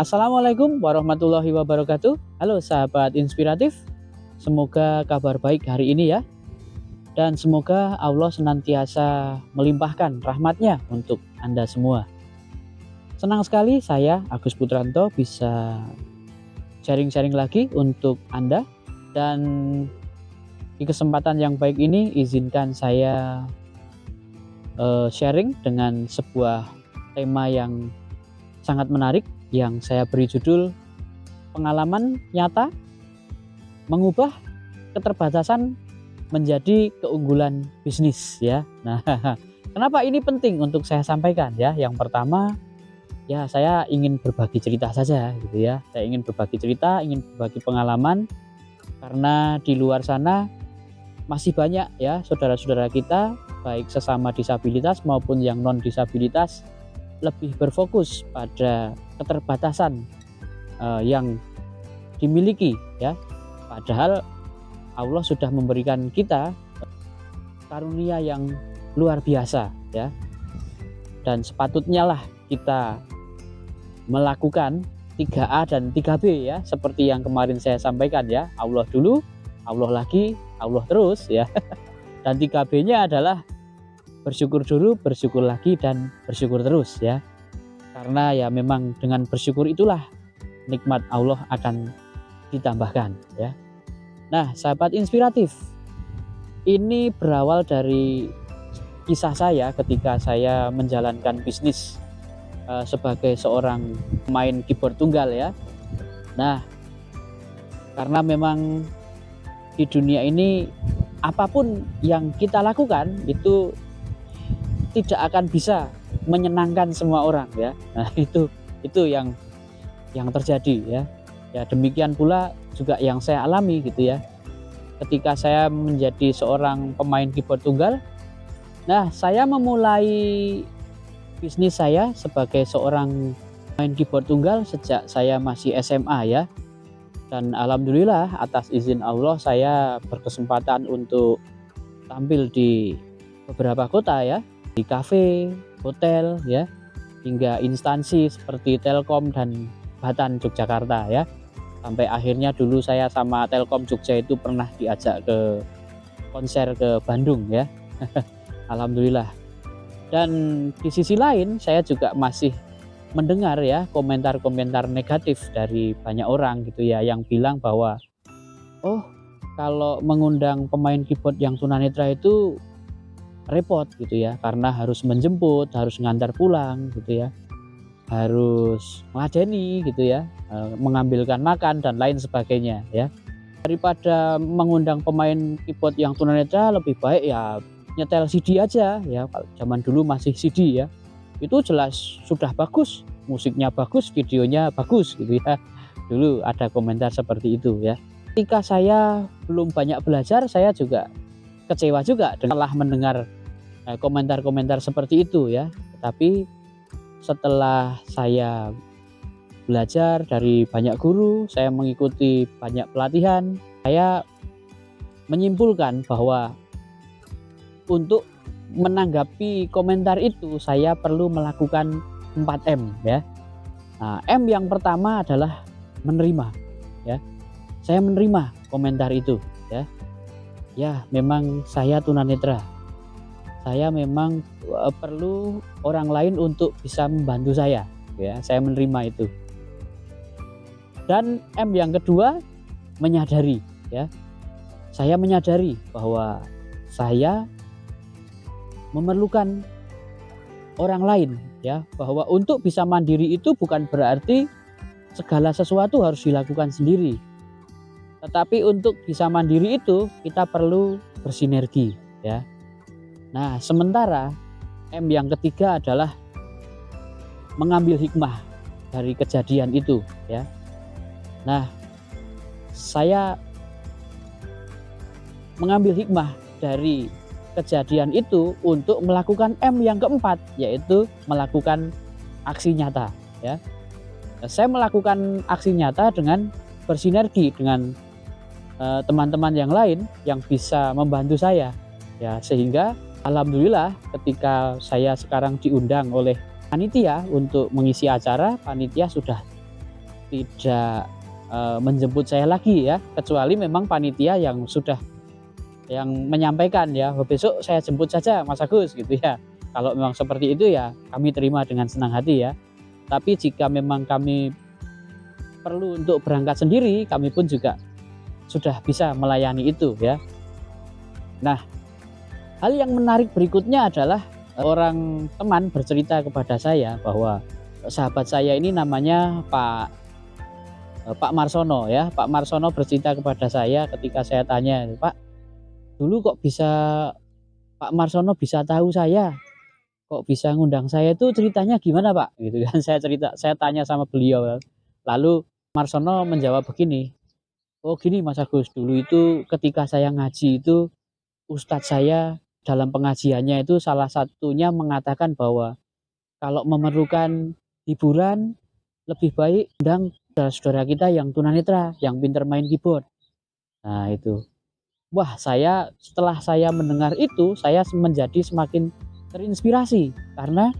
Assalamualaikum warahmatullahi wabarakatuh. Halo sahabat inspiratif, semoga kabar baik hari ini ya. Dan semoga Allah senantiasa melimpahkan rahmatnya untuk Anda semua. Senang sekali saya, Agus Putranto, bisa sharing-sharing lagi untuk Anda. Dan di kesempatan yang baik ini, izinkan saya sharing dengan sebuah tema yang sangat menarik yang saya beri judul pengalaman nyata mengubah keterbatasan menjadi keunggulan bisnis ya. Nah, kenapa ini penting untuk saya sampaikan ya? Yang pertama, ya saya ingin berbagi cerita saja gitu ya. Saya ingin berbagi cerita, ingin berbagi pengalaman karena di luar sana masih banyak ya saudara-saudara kita baik sesama disabilitas maupun yang non disabilitas lebih berfokus pada keterbatasan yang dimiliki ya, padahal Allah sudah memberikan kita karunia yang luar biasa ya, dan sepatutnya lah kita melakukan 3A dan 3B ya, seperti yang kemarin saya sampaikan ya, Allah dulu, Allah lagi, Allah terus ya. Dan 3B-nya adalah bersyukur dulu, bersyukur lagi, dan bersyukur terus ya. Karena ya memang dengan bersyukur itulah nikmat Allah akan ditambahkan ya. Nah, sahabat inspiratif, ini berawal dari kisah saya ketika saya menjalankan bisnis sebagai seorang pemain keyboard tunggal ya. Nah, karena memang di dunia ini apapun yang kita lakukan itu tidak akan bisa menyenangkan semua orang ya. Nah, itu yang terjadi ya. Ya demikian pula juga yang saya alami gitu ya. Ketika saya menjadi seorang pemain keyboard tunggal, nah saya memulai bisnis saya sebagai seorang pemain keyboard tunggal sejak saya masih SMA ya. Dan alhamdulillah atas izin Allah saya berkesempatan untuk tampil di beberapa kota ya, di kafe, hotel ya, hingga instansi seperti Telkom dan Batan Yogyakarta ya. Sampai akhirnya dulu saya sama Telkom Jogja itu pernah diajak ke konser ke Bandung ya. Alhamdulillah. Dan di sisi lain saya juga masih mendengar ya komentar-komentar negatif dari banyak orang gitu ya, yang bilang bahwa oh kalau mengundang pemain keyboard yang tunanetra itu repot gitu ya, karena harus menjemput, harus ngantar pulang gitu ya, harus meladeni gitu ya, mengambilkan makan dan lain sebagainya ya. Daripada mengundang pemain keyboard yang tunanetra, lebih baik ya nyetel CD aja ya. Kalau zaman dulu masih CD ya, itu jelas sudah bagus, musiknya bagus, videonya bagus gitu ya. Dulu ada komentar seperti itu ya. Ketika saya belum banyak belajar, saya juga kecewa juga setelah mendengar komentar-komentar seperti itu ya. Tetapi setelah saya belajar dari banyak guru, saya mengikuti banyak pelatihan, saya menyimpulkan bahwa untuk menanggapi komentar itu saya perlu melakukan 4M ya. Nah, M yang pertama adalah menerima ya. Saya menerima komentar itu ya. Ya, memang saya tunanetra. Saya memang perlu orang lain untuk bisa membantu saya ya. Saya menerima itu. Dan M yang kedua, menyadari ya. Saya menyadari bahwa saya memerlukan orang lain ya, bahwa untuk bisa mandiri itu bukan berarti segala sesuatu harus dilakukan sendiri. Tetapi untuk bisa mandiri itu kita perlu bersinergi ya. Nah, sementara M yang ketiga adalah mengambil hikmah dari kejadian itu ya. Nah, saya mengambil hikmah dari kejadian itu untuk melakukan M yang keempat, yaitu melakukan aksi nyata ya. Saya melakukan aksi nyata dengan bersinergi dengan teman-teman yang lain yang bisa membantu saya ya, sehingga alhamdulillah ketika saya sekarang diundang oleh panitia untuk mengisi acara, panitia sudah tidak menjemput saya lagi ya, kecuali memang panitia yang sudah menyampaikan ya, "Oh, besok saya jemput saja Mas Agus," gitu ya. Kalau memang seperti itu ya kami terima dengan senang hati ya. Tapi jika memang kami perlu untuk berangkat sendiri, kami pun juga sudah bisa melayani itu ya. Nah, hal yang menarik berikutnya adalah orang teman bercerita kepada saya bahwa sahabat saya ini namanya Pak Marsono ya. Pak Marsono bercerita kepada saya ketika saya tanya, "Pak, dulu kok bisa Pak Marsono bisa tahu saya? Kok bisa ngundang saya itu ceritanya gimana, Pak?" Gitu kan. Saya tanya sama beliau. Lalu Marsono menjawab begini, "Oh gini Mas Agus, dulu itu ketika saya ngaji itu ustadz saya dalam pengajiannya itu salah satunya mengatakan bahwa kalau memerlukan hiburan lebih baik undang saudara-saudara kita yang tunanetra, yang pintar main keyboard." Nah itu. Wah, setelah saya mendengar itu, saya menjadi semakin terinspirasi karena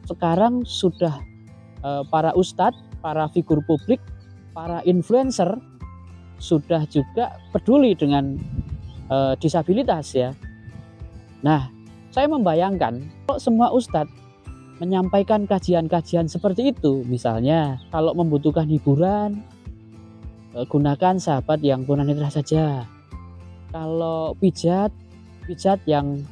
sekarang sudah para ustadz, para figur publik, para influencer sudah juga peduli dengan disabilitas ya. Nah, saya membayangkan kalau semua ustadz menyampaikan kajian-kajian seperti itu, misalnya kalau membutuhkan hiburan, gunakan sahabat yang tunanetra saja. Kalau pijat yang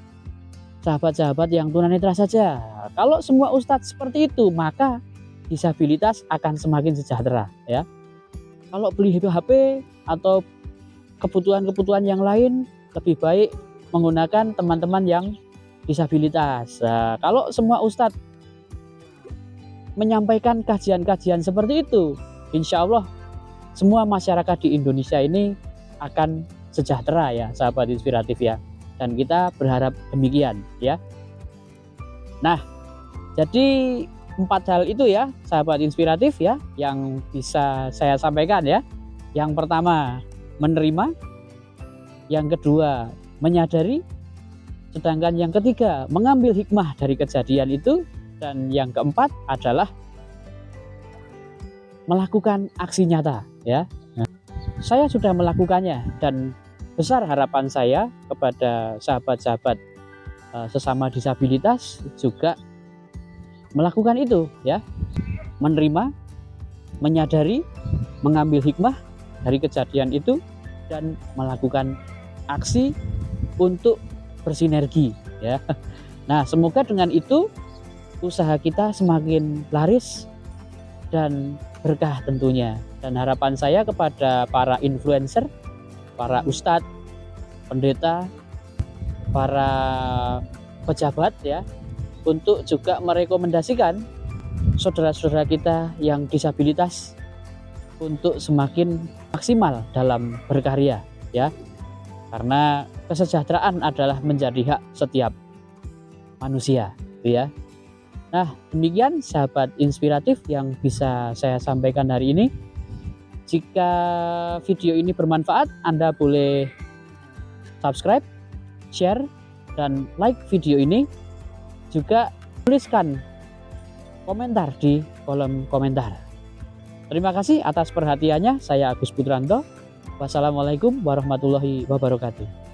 sahabat-sahabat yang tunanetra saja. Kalau semua ustadz seperti itu, maka disabilitas akan semakin sejahtera ya. Kalau beli HP atau kebutuhan-kebutuhan yang lain, lebih baik menggunakan teman-teman yang disabilitas. Nah, kalau semua ustadz menyampaikan kajian-kajian seperti itu, insya Allah semua masyarakat di Indonesia ini akan sejahtera ya, sahabat inspiratif ya. Dan kita berharap demikian ya. Nah, jadi 4 hal itu ya, sahabat inspiratif ya, yang bisa saya sampaikan ya. Yang pertama, menerima. Yang kedua, menyadari. Sedangkan yang ketiga, mengambil hikmah dari kejadian itu. Dan yang keempat adalah melakukan aksi nyata ya. Nah, saya sudah melakukannya dan besar harapan saya kepada sahabat-sahabat sesama disabilitas juga melakukan itu ya. Menerima, menyadari, mengambil hikmah dari kejadian itu dan melakukan aksi untuk bersinergi ya. Nah, semoga dengan itu usaha kita semakin laris dan berkah tentunya. Dan harapan saya kepada para influencer, para ustadz, pendeta, para pejabat ya, untuk juga merekomendasikan saudara-saudara kita yang disabilitas untuk semakin maksimal dalam berkarya ya. Karena kesejahteraan adalah menjadi hak setiap manusia ya. Nah, demikian sahabat inspiratif yang bisa saya sampaikan hari ini. Jika video ini bermanfaat, Anda boleh subscribe, share, dan like video ini. Juga tuliskan komentar di kolom komentar. Terima kasih atas perhatiannya. Saya Agus Putranto. Wassalamualaikum warahmatullahi wabarakatuh.